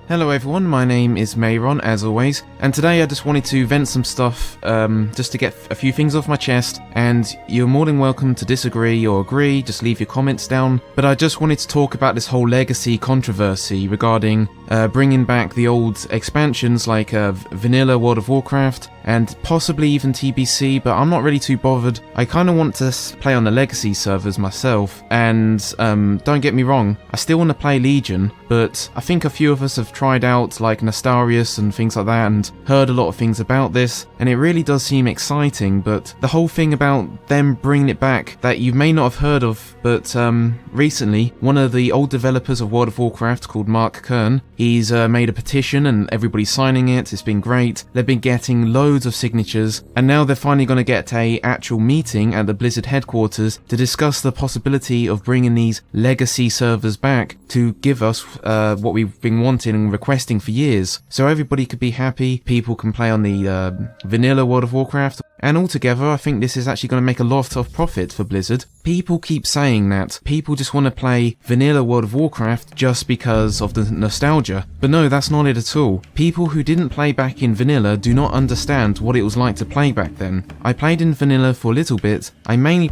Hello everyone, my name is Mayron as always, and today I just wanted to vent some stuff, just to get a few things off my chest, and you're more than welcome to disagree or agree, just leave your comments down, but I just wanted to talk about this whole legacy controversy regarding bringing back the old expansions like Vanilla World of Warcraft, and possibly even TBC, but I'm not really too bothered. I kind of want to play on the legacy servers myself, and don't get me wrong, I still want to play Legion, but I think a few of us have tried out like Nostalrius and things like that and heard a lot of things about this, and it really does seem exciting, but the whole thing about them bringing it back that you may not have heard of, but recently one of the old developers of World of Warcraft called Mark Kern, he's made a petition and everybody's signing it. It's been great. They've been getting loads of signatures, and now they're finally going to get a actual meeting at the Blizzard headquarters to discuss the possibility of bringing these legacy servers back to give us what we've been wanting and requesting for years, so everybody could be happy, people can play on the vanilla World of Warcraft, and altogether I think this is actually going to make a lot of profit for Blizzard. People keep saying that people just want to play vanilla World of Warcraft just because of the nostalgia, but no, that's not it at all. People who didn't play back in vanilla do not understand what it was like to play back then. I played in vanilla for a little bit. I mainly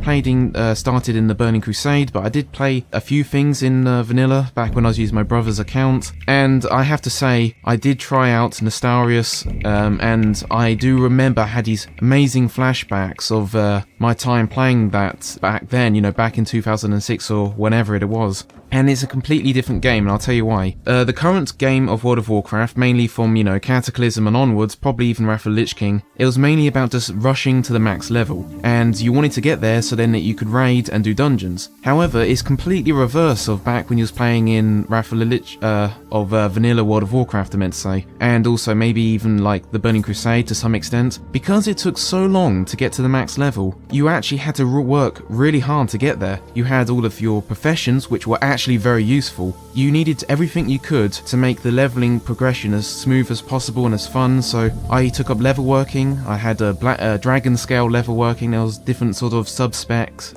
started in the Burning Crusade, but I did play a few things in vanilla back when I was using my brother's account, and I have to say I did try out Nostalrius, and I do remember I had these amazing flashbacks of my time playing that back then, you know, back in 2006 or whenever it was. And it's a completely different game, and I'll tell you why. The current game of World of Warcraft, mainly from, you know, Cataclysm and onwards, probably even Wrath of the Lich King, it was mainly about just rushing to the max level, and you wanted to get there so then that you could raid and do dungeons. However, it's completely reverse of back when you was playing in Wrath of the Lich, vanilla World of Warcraft, I meant to say, and also maybe even like the Burning Crusade to some extent. Because it took so long to get to the max level, you actually had to work really hard to get there. You had all of your professions, which were actually very useful. You needed everything you could to make the leveling progression as smooth as possible and as fun, so I took up level working. I had a dragon scale level working. There was different sort of sub-specs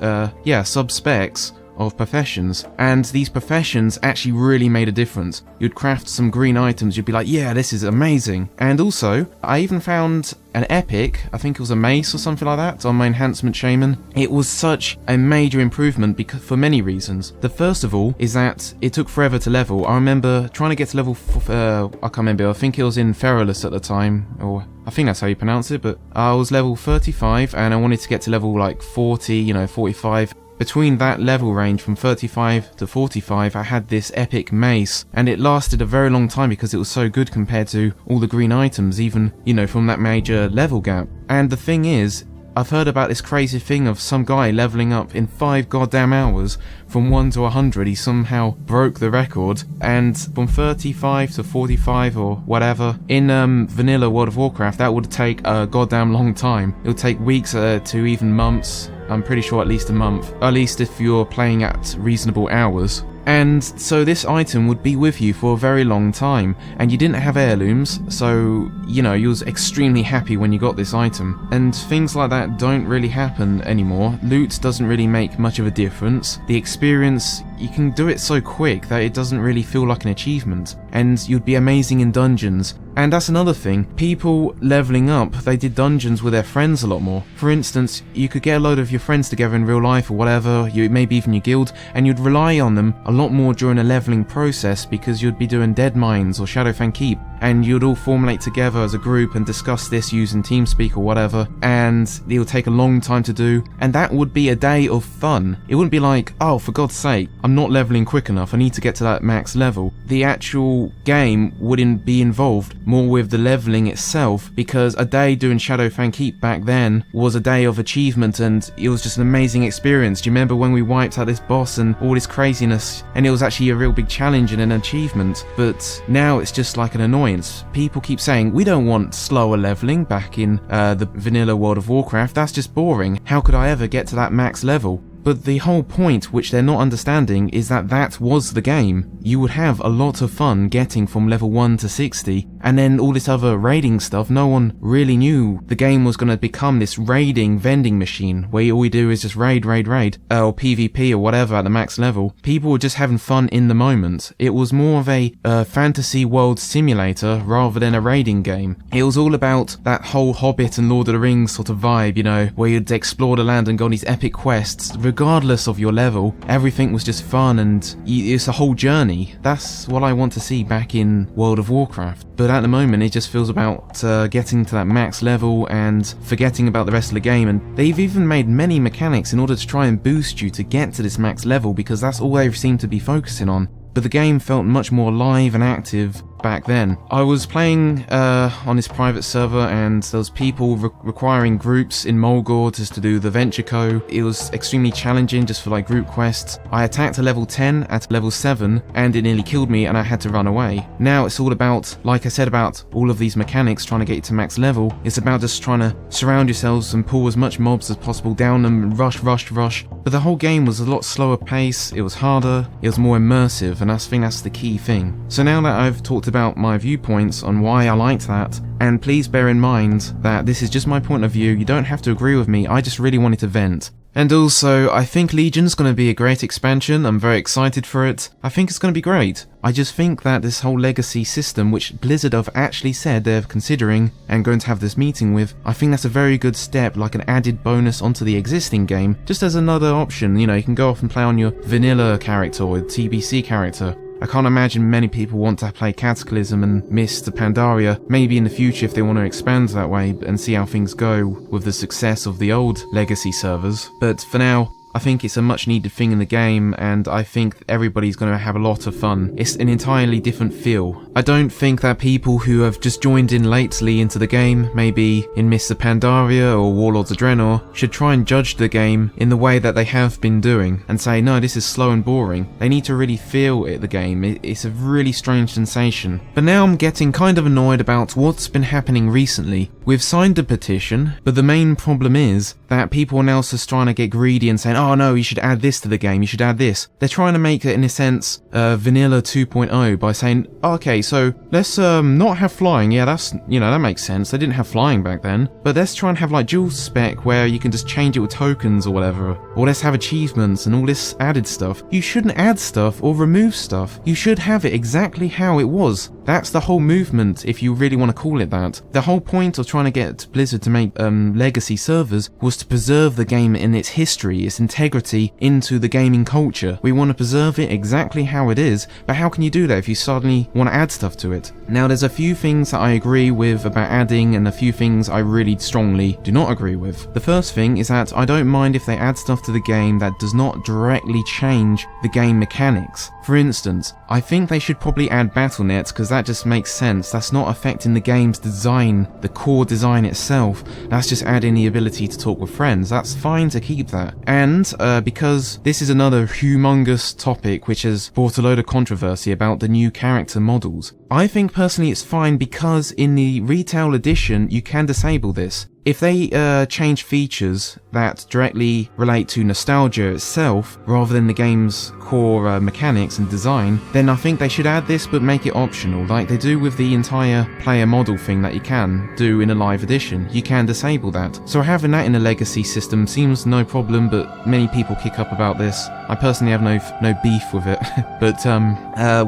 of professions, and these professions actually really made a difference. You'd craft some green items, you'd be like, yeah, this is amazing. And also, I even found an epic, I think it was a mace or something like that, on my enhancement shaman. It was such a major improvement for many reasons. The first of all is that it took forever to level. I remember trying to get to level, I can't remember, I think it was in Feralus at the time, or I think that's how you pronounce it, but I was level 35 and I wanted to get to level like 40, you know, 45. Between that level range from 35 to 45, I had this epic mace, and it lasted a very long time because it was so good compared to all the green items, even, you know, from that major level gap. And the thing is, I've heard about this crazy thing of some guy leveling up in 5 goddamn hours from 1 to 100. He somehow broke the record, and from 35 to 45 or whatever in vanilla World of Warcraft, that would take a goddamn long time. It would take weeks to even months. I'm pretty sure at least a month, at least if you're playing at reasonable hours. And so this item would be with you for a very long time, and you didn't have heirlooms, so, you know, you was extremely happy when you got this item. And things like that don't really happen anymore. Loot doesn't really make much of a difference. The experience, you can do it so quick that it doesn't really feel like an achievement, and you'd be amazing in dungeons. And that's another thing, people leveling up, they did dungeons with their friends a lot more. For instance, you could get a load of your friends together in real life or whatever, maybe even your guild, and you'd rely on them a lot more during a leveling process because you'd be doing Dead Mines or Shadowfang Keep, and you'd all formulate together as a group and discuss this using TeamSpeak or whatever, and it would take a long time to do, and that would be a day of fun. It wouldn't be like, oh, for God's sake, I'm not leveling quick enough, I need to get to that max level. The actual game wouldn't be involved more with the leveling itself, because a day doing Shadowfang Keep back then was a day of achievement, and it was just an amazing experience. Do you remember when we wiped out this boss and all this craziness, and it was actually a real big challenge and an achievement? But now it's just like an annoyance. People keep saying, we don't want slower leveling back in the vanilla World of Warcraft, that's just boring. How could I ever get to that max level? But the whole point, which they're not understanding, is that that was the game. You would have a lot of fun getting from level 1 to 60, and then all this other raiding stuff. No one really knew the game was going to become this raiding vending machine where all we do is just raid, or PvP or whatever at the max level. People were just having fun in the moment. It was more of a fantasy world simulator rather than a raiding game. It was all about that whole Hobbit and Lord of the Rings sort of vibe, you know, where you'd explore the land and go on these epic quests, regardless of your level. Everything was just fun, and it's a whole journey. That's what I want to see back in World of Warcraft. But at the moment, it just feels about getting to that max level and forgetting about the rest of the game. And they've even made many mechanics in order to try and boost you to get to this max level, because that's all they seem to be focusing on. But the game felt much more live and active back then. I was playing on this private server, and there was people requiring groups in Mulgore just to do the Venture Co. It was extremely challenging just for like group quests. I attacked a level 10 at level 7 and it nearly killed me and I had to run away. Now it's all about, like I said, about all of these mechanics trying to get you to max level. It's about just trying to surround yourselves and pull as much mobs as possible down them and rush. But the whole game was a lot slower pace, it was harder, it was more immersive, and I think that's the key thing. So now that I've talked about my viewpoints on why I liked that, and please bear in mind that this is just my point of view, you don't have to agree with me, I just really wanted to vent. And also, I think Legion's going to be a great expansion. I'm very excited for it. I think it's going to be great. I just think that this whole legacy system, which Blizzard have actually said they're considering and going to have this meeting with, I think that's a very good step, like an added bonus onto the existing game, just as another option. You know, you can go off and play on your vanilla character or TBC character. I can't imagine many people want to play Cataclysm and miss the Pandaria. Maybe in the future if they want to expand that way and see how things go with the success of the old legacy servers. But for now, I think it's a much needed thing in the game, and I think everybody's going to have a lot of fun. It's an entirely different feel. I don't think that people who have just joined in lately into the game, maybe in Mr. Pandaria or Warlords of Draenor, should try and judge the game in the way that they have been doing and say, no, this is slow and boring. They need to really feel it, the game. It's a really strange sensation. But now I'm getting kind of annoyed about what's been happening recently. We've signed a petition, but the main problem is that people are now just trying to get greedy and saying, oh no, you should add this to the game, you should add this. They're trying to make it, in a sense, vanilla 2.0 by saying, okay, so let's not have flying. Yeah, that's, you know, that makes sense. They didn't have flying back then. But let's try and have like dual spec where you can just change it with tokens or whatever. Or let's have achievements and all this added stuff. You shouldn't add stuff or remove stuff. You should have it exactly how it was. That's the whole movement, if you really want to call it that. The whole point of trying to get Blizzard to make legacy servers was to preserve the game in its history, its integrity into the gaming culture. We want to preserve it exactly how it is, but how can you do that if you suddenly want to add stuff to it? Now, there's a few things that I agree with about adding, and a few things I really strongly do not agree with. The first thing is that I don't mind if they add stuff to the game that does not directly change the game mechanics. For instance, I think they should probably add battle nets, because that just makes sense. That's not affecting the game's design, the core design itself. That's just adding the ability to talk with friends. That's fine to keep that. And because this is another humongous topic which has brought a load of controversy about the new character models, I think personally it's fine, because in the retail edition you can disable this. If they change features that directly relate to nostalgia itself, rather than the game's core mechanics and design, then I think they should add this but make it optional, like they do with the entire player model thing that you can do in a live edition. You can disable that. So having that in a legacy system seems no problem, but many people kick up about this. I personally have no beef with it. But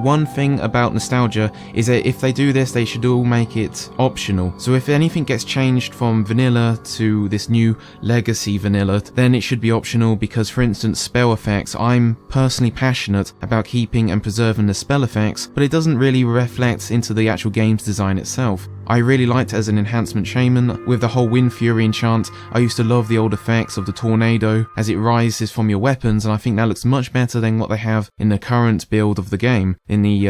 one thing about nostalgia is that if they do this, they should all make it optional. So if anything gets changed from vanilla to this new legacy vanilla, then it should be optional, because for instance spell effects, I'm personally passionate about keeping and preserving the spell effects, but it doesn't really reflect into the actual game's design itself. I really liked it as an enhancement shaman with the whole Wind Fury enchant. I used to love the old effects of the tornado as it rises from your weapons, and I think that looks much better than what they have in the current build of the game in the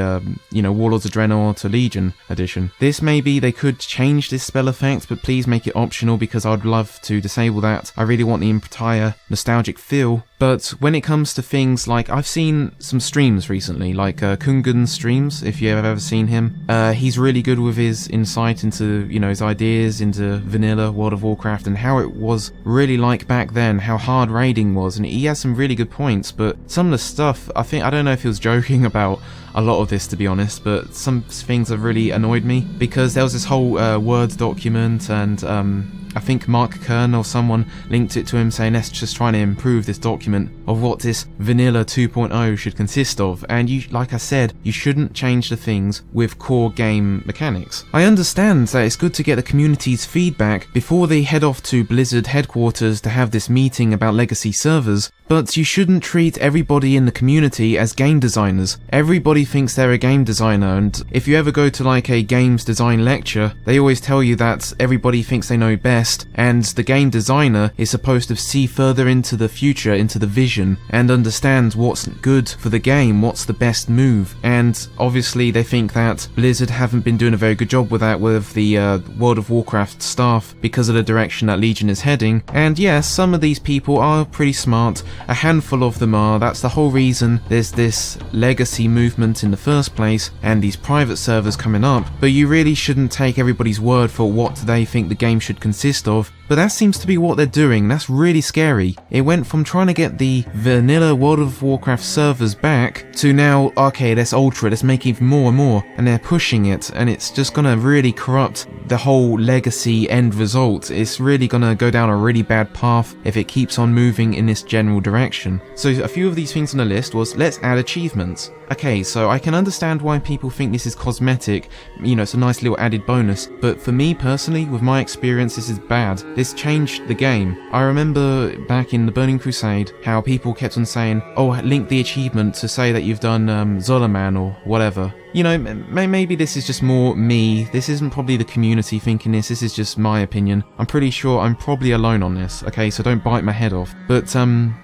Warlords of Draenor to Legion edition. This maybe they could change this spell effect, but please make it optional, because I'd love to disable that. I really want the entire nostalgic feel But when it comes to things like, I've seen some streams recently, like Kungan's streams, if you've ever seen him. He's really good with his insight into, his ideas into vanilla World of Warcraft and how it was really like back then, how hard raiding was, and he has some really good points, but some of the stuff, I don't know if he was joking about a lot of this, to be honest, but some things have really annoyed me, because there was this whole Word document, and I think Mark Kern or someone linked it to him saying let's just trying to improve this document of what this vanilla 2.0 should consist of, and like I said, you shouldn't change the things with core game mechanics. I understand that it's good to get the community's feedback before they head off to Blizzard headquarters to have this meeting about legacy servers, but you shouldn't treat everybody in the community as game designers. Everybody thinks they're a game designer, and if you ever go to like a games design lecture, they always tell you that everybody thinks they know best, and the game designer is supposed to see further into the future, into the vision, and understand what's good for the game, what's the best move. And obviously they think that Blizzard haven't been doing a very good job with that with the World of Warcraft staff because of the direction that Legion is heading. And yes, some of these people are pretty smart, a handful of them are. That's the whole reason there's this legacy movement in the first place and these private servers coming up, but you really shouldn't take everybody's word for what they think the game should consist of. But that seems to be what they're doing. That's really scary. It went from trying to get the vanilla World of Warcraft servers back to now, okay, let's alter it, let's make even more and more, and they're pushing it, and it's just gonna really corrupt the whole legacy end result. It's really gonna go down a really bad path if it keeps on moving in this general direction. So a few of these things on the list was, let's add achievements. Okay, so I can understand why people think this is cosmetic, it's a nice little added bonus, but for me personally, with my experience, this is bad. This changed the game. I remember back in the Burning Crusade, how people kept on saying, oh, link the achievement to say that you've done Zolaman or whatever. Maybe this is just more me. This isn't probably the community thinking this is just my opinion. I'm pretty sure I'm probably alone on this, okay, so don't bite my head off. But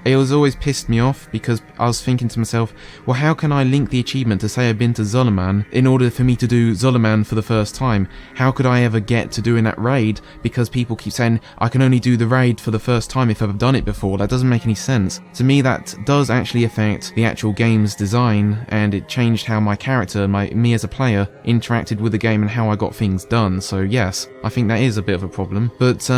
it was always pissed me off because I was thinking to myself, well, how can I link the achievement to say I've been to Zolaman in order for me to do Zolaman for the first time? How could I ever get to doing that raid? Because people keep saying I can only do the raid for the first time if I've done it before. That doesn't make any sense. To me, that does actually affect the actual game's design, and it changed how my character, me as a player, interacted with the game and how I got things done. So yes, I think that is a bit of a problem. But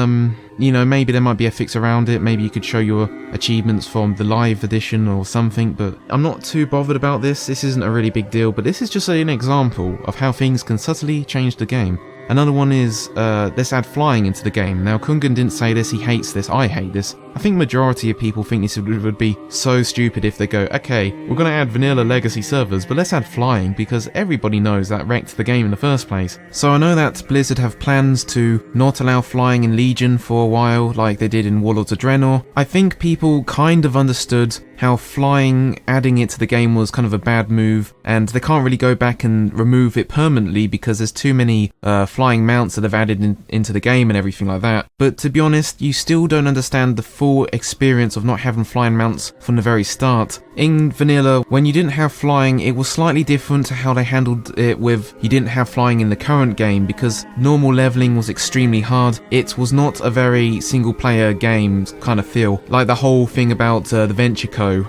maybe there might be a fix around it. Maybe you could show your achievements from the live edition or something, but I'm not too bothered about this. This isn't a really big deal, but this is just an example of how things can subtly change the game. Another one is, let's add flying into the game. Now, Kungan didn't say this, he hates this, I hate this. I think majority of people think this would be so stupid if they go, okay, we're gonna add vanilla legacy servers, but let's add flying, because everybody knows that wrecked the game in the first place. So I know that Blizzard have plans to not allow flying in Legion for a while, like they did in Warlords of Draenor. I think people kind of understood how flying, adding it to the game was kind of a bad move, and they can't really go back and remove it permanently because there's too many flying mounts that have added into the game and everything like that. But to be honest, you still don't understand the full experience of not having flying mounts from the very start. In vanilla, when you didn't have flying, it was slightly different to how they handled it with you didn't have flying in the current game, because normal leveling was extremely hard. It was not a very single player game kind of feel. Like the whole thing about the Venture Co. In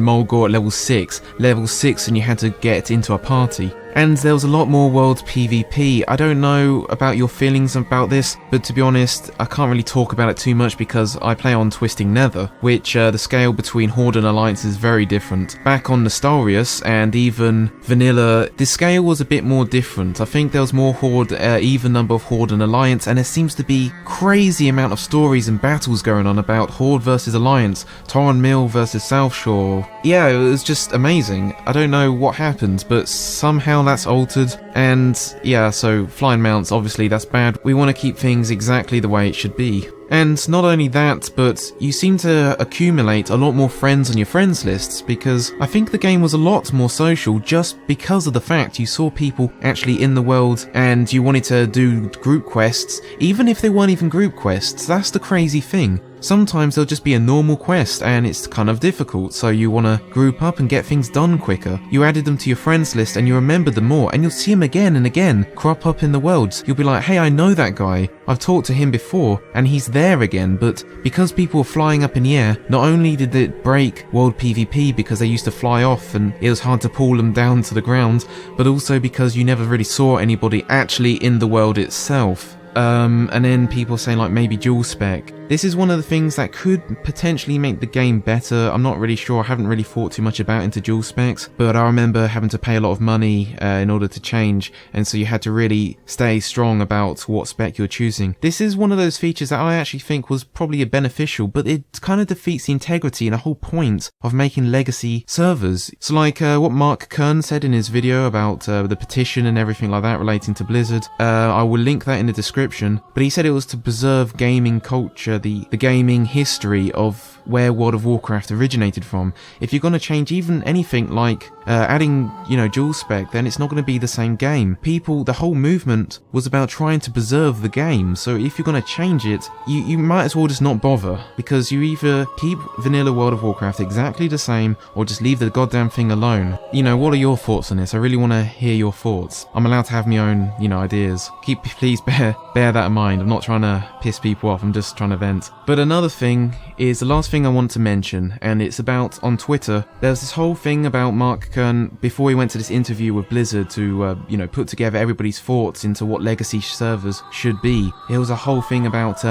Mulgore at level 6 and you had to get into a party. And there was a lot more world PvP. I don't know about your feelings about this, but to be honest, I can't really talk about it too much because I play on Twisting Nether, which the scale between Horde and Alliance is very different. Back on Nostalrius and even Vanilla, the scale was a bit more different. I think there was more Horde, even number of Horde and Alliance, and there seems to be crazy amount of stories and battles going on about Horde versus Alliance, Torren Mill versus South Shore. Yeah, it was just amazing. I don't know what happened, but somehow that's altered, and yeah, so flying mounts, obviously that's bad. We want to keep things exactly the way it should be. And not only that, but you seem to accumulate a lot more friends on your friends lists, because I think the game was a lot more social just because of the fact you saw people actually in the world and you wanted to do group quests, even if they weren't even group quests. That's the crazy thing. Sometimes they'll just be a normal quest and it's kind of difficult, so you want to group up and get things done quicker. You added them to your friends list and you remembered them more, and you'll see them again and again crop up in the world. You'll be like, hey, I know that guy. I've talked to him before and he's there there again, but because people were flying up in the air, not only did it break world PvP because they used to fly off and it was hard to pull them down to the ground, but also because you never really saw anybody actually in the world itself. And then people saying like maybe dual spec. This is one of the things that could potentially make the game better. I'm not really sure. I haven't really thought too much about into dual specs, but I remember having to pay a lot of money in order to change, and so you had to really stay strong about what spec you're choosing. This is one of those features that I actually think was probably beneficial, but it kind of defeats the integrity and the whole point of making legacy servers. So like what Mark Kern said in his video about the petition and everything like that relating to Blizzard, I will link that in the description, but he said it was to preserve gaming culture, the gaming history of where World of Warcraft originated from. If you're going to change even anything like adding, dual spec, then it's not going to be the same game. The whole movement was about trying to preserve the game, so if you're going to change it, you might as well just not bother, because you either keep vanilla World of Warcraft exactly the same, or just leave the goddamn thing alone. What are your thoughts on this? I really want to hear your thoughts. I'm allowed to have my own, ideas. Please bear that in mind. I'm not trying to piss people off, I'm just trying to vent. But another thing is the last thing I want to mention, and it's about on Twitter. There's this whole thing about Mark Kern before he went to this interview with Blizzard to put together everybody's thoughts into what legacy servers should be. There was a whole thing about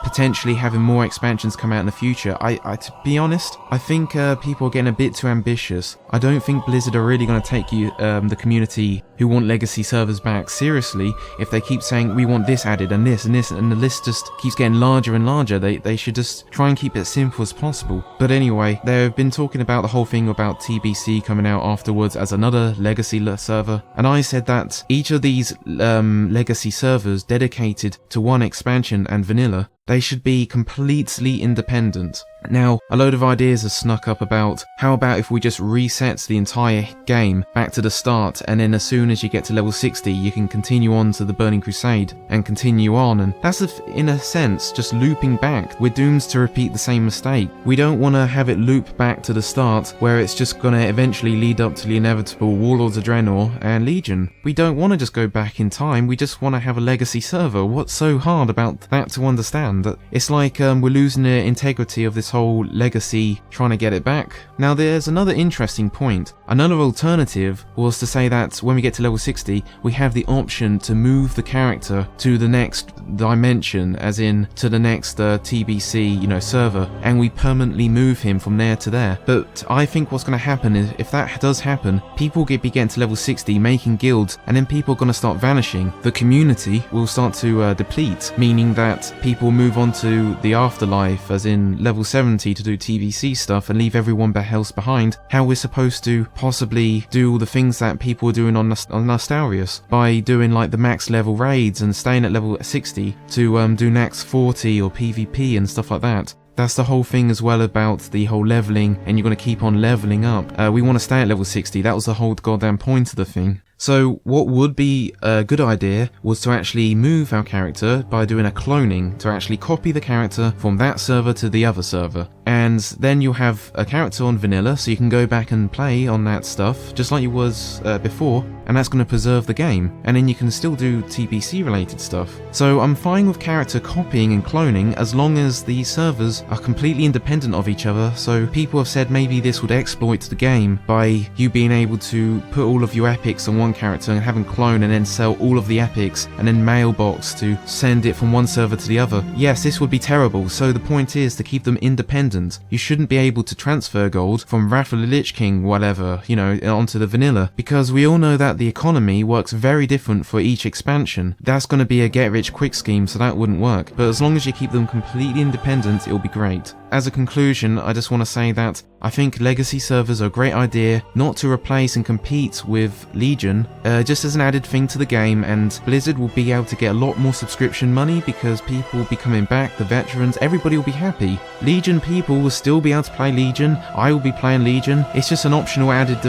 potentially having more expansions come out in the future. To be honest, I think people are getting a bit too ambitious. I don't think Blizzard are really going to take the community who want legacy servers back seriously if they keep saying we want this added and this and this, and the list just keeps getting larger and larger. They should just try and keep it as simple as possible. But anyway, they've been talking about the whole thing about TBC coming out afterwards as another legacy server, and I said that each of these legacy servers dedicated to one expansion and vanilla, they should be completely independent. Now, a load of ideas have snuck up about how about if we just reset the entire game back to the start, and then as soon as you get to level 60 you can continue on to the Burning Crusade and continue on, and that's in a sense just looping back. We're doomed to repeat the same mistake. We don't want to have it loop back to the start where it's just going to eventually lead up to the inevitable Warlords of Draenor and Legion. We don't want to just go back in time, we just want to have a legacy server. What's so hard about that to understand? It's like we're losing the integrity of this whole legacy, trying to get it back. Now there's another interesting point. Another alternative was to say that when we get to level 60 we have the option to move the character to the next dimension, as in to the next TBC server, and we permanently move him from there to there. But I think what's going to happen is, if that does happen, people will be getting to level 60 making guilds, and then people are going to start vanishing. The community will start to deplete, meaning that people move on to the afterlife, as in level 70, to do TBC stuff and leave everyone else behind. How we're supposed to possibly do all the things that people were doing on Nostalrius by doing like the max level raids and staying at level 60 to do max 40 or PvP and stuff like that. That's the whole thing as well about the whole leveling, and you're going to keep on leveling up. We want to stay at level 60. That was the whole goddamn point of the thing. So what would be a good idea was to actually move our character by doing a cloning, to actually copy the character from that server to the other server. And then you'll have a character on vanilla, so you can go back and play on that stuff, just like you was before, and that's going to preserve the game. And then you can still do TBC related stuff. So I'm fine with character copying and cloning as long as these servers are completely independent of each other. So people have said maybe this would exploit the game by you being able to put all of your epics on one character and have them clone and then sell all of the epics and then mailbox to send it from one server to the other. Yes, this would be terrible, so the point is to keep them independent. You shouldn't be able to transfer gold from Wrath of the Lich King, whatever, onto the vanilla, because we all know that the economy works very different for each expansion. That's going to be a get-rich-quick scheme, so that wouldn't work, but as long as you keep them completely independent, it'll be great. As a conclusion, I just want to say that I think legacy servers are a great idea, not to replace and compete with Legion, just as an added thing to the game, and Blizzard will be able to get a lot more subscription money because people will be coming back, the veterans, everybody will be happy. Legion people will still be able to play Legion, I will be playing Legion, it's just an optional added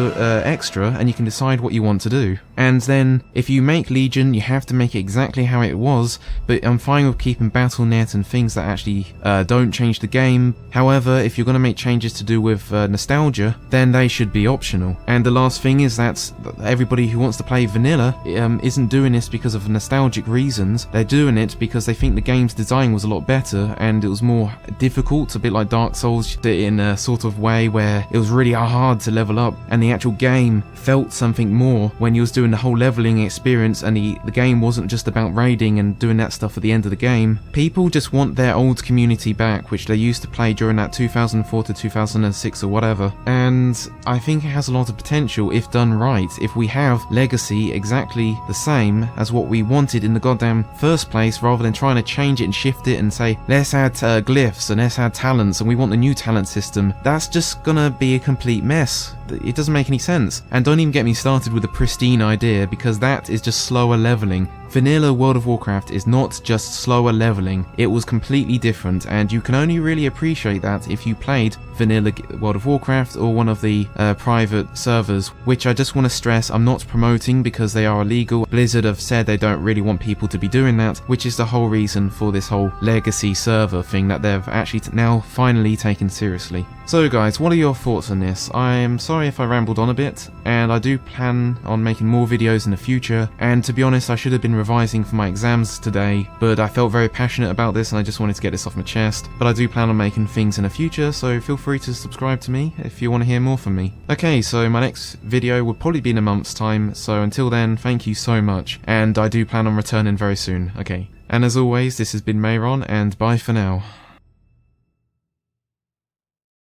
extra, and you can decide what you want to do. And then, if you make Legion, you have to make it exactly how it was, but I'm fine with keeping Battle.net and things that actually don't change the game. However, if you're going to make changes to do with of nostalgia, then they should be optional. And the last thing is that everybody who wants to play vanilla isn't doing this because of nostalgic reasons. They're doing it because they think the game's design was a lot better and it was more difficult, a bit like Dark Souls, in a sort of way where it was really hard to level up, and the actual game felt something more when you was doing the whole leveling experience, and the game wasn't just about raiding and doing that stuff at the end of the game. People just want their old community back, which they used to play during that 2004 to 2006 or whatever, and I think it has a lot of potential if done right. If we have Legacy exactly the same as what we wanted in the goddamn first place, rather than trying to change it and shift it and say, let's add glyphs and let's add talents and we want the new talent system, that's just gonna be a complete mess. It doesn't make any sense. And don't even get me started with a pristine idea, because that is just slower leveling. Vanilla World of Warcraft is not just slower leveling, it was completely different, and you can only really appreciate that if you played Vanilla World of Warcraft or one of the private servers, which I just want to stress I'm not promoting because they are illegal. Blizzard have said they don't really want people to be doing that, which is the whole reason for this whole legacy server thing that they've actually now finally taken seriously. So guys, what are your thoughts on this? I am sorry if I rambled on a bit, and I do plan on making more videos in the future, and to be honest I should have been revising for my exams today, but I felt very passionate about this and I just wanted to get this off my chest. But I do plan on making things in the future, so feel free to subscribe to me if you want to hear more from me. Okay, so my next video will probably be in a month's time, so until then, thank you so much, and I do plan on returning very soon. Okay, and as always, this has been Mayron, and bye for now.